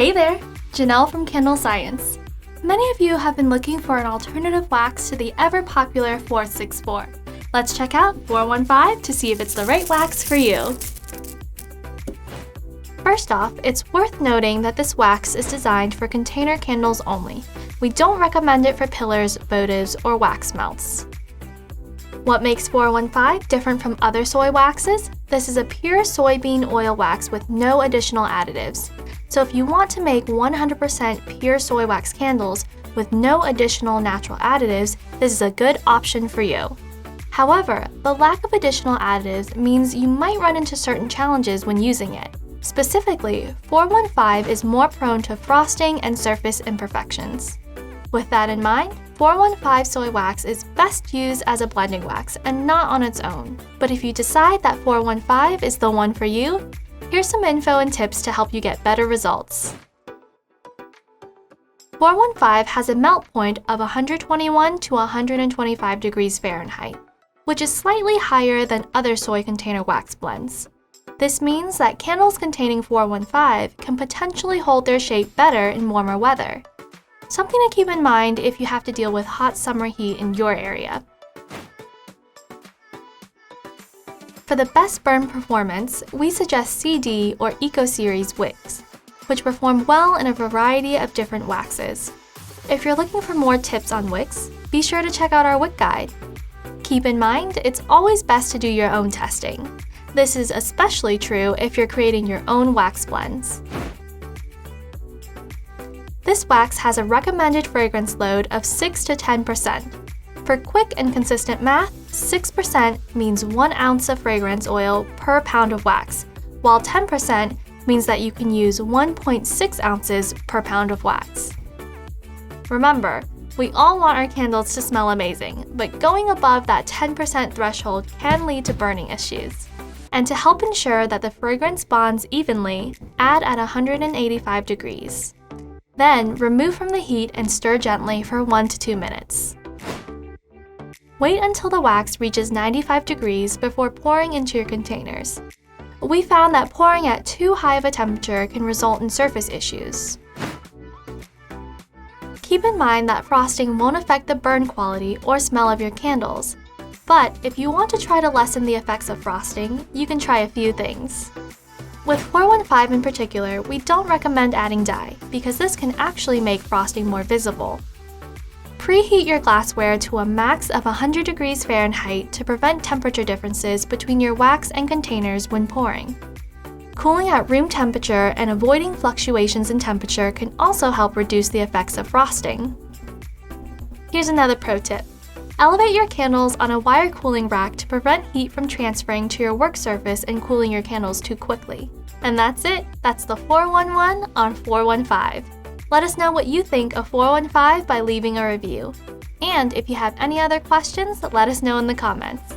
Hey there, Janelle from CandleScience. Many of you have been looking for an alternative wax to the ever-popular 464. Let's check out 415 to see if it's the right wax for you. First off, it's worth noting that this wax is designed for container candles only. We don't recommend it for pillars, votives, or wax melts. What makes 415 different from other soy waxes? This is a pure soybean oil wax with no additional additives. So if you want to make 100% pure soy wax candles with no additional natural additives, this is a good option for you. However, the lack of additional additives means you might run into certain challenges when using it. Specifically, 415 is more prone to frosting and surface imperfections. With that in mind, 415 soy wax is best used as a blending wax and not on its own. But if you decide that 415 is the one for you, here's some info and tips to help you get better results. 415 has a melt point of 121 to 125 degrees Fahrenheit, which is slightly higher than other soy container wax blends. This means that candles containing 415 can potentially hold their shape better in warmer weather. Something to keep in mind if you have to deal with hot summer heat in your area. For the best burn performance, we suggest CD or Eco Series wicks, which perform well in a variety of different waxes. If you're looking for more tips on wicks, be sure to check out our wick guide. Keep in mind, it's always best to do your own testing. This is especially true if you're creating your own wax blends. This wax has a recommended fragrance load of 6 to 10%. For quick and consistent math, 6% means 1 ounce of fragrance oil per pound of wax, while 10% means that you can use 1.6 ounces per pound of wax. Remember, we all want our candles to smell amazing, but going above that 10% threshold can lead to burning issues. And to help ensure that the fragrance bonds evenly, add at 185 degrees. Then, remove from the heat and stir gently for 1 to 2 minutes. Wait until the wax reaches 95 degrees before pouring into your containers. We found that pouring at too high of a temperature can result in surface issues. Keep in mind that frosting won't affect the burn quality or smell of your candles. But if you want to try to lessen the effects of frosting, you can try a few things. With 415 in particular, we don't recommend adding dye because this can actually make frosting more visible. Preheat your glassware to a max of 100 degrees Fahrenheit to prevent temperature differences between your wax and containers when pouring. Cooling at room temperature and avoiding fluctuations in temperature can also help reduce the effects of frosting. Here's another pro tip. Elevate your candles on a wire cooling rack to prevent heat from transferring to your work surface and cooling your candles too quickly. And that's it. That's the 411 on 415. Let us know what you think of 415 by leaving a review. And if you have any other questions, let us know in the comments.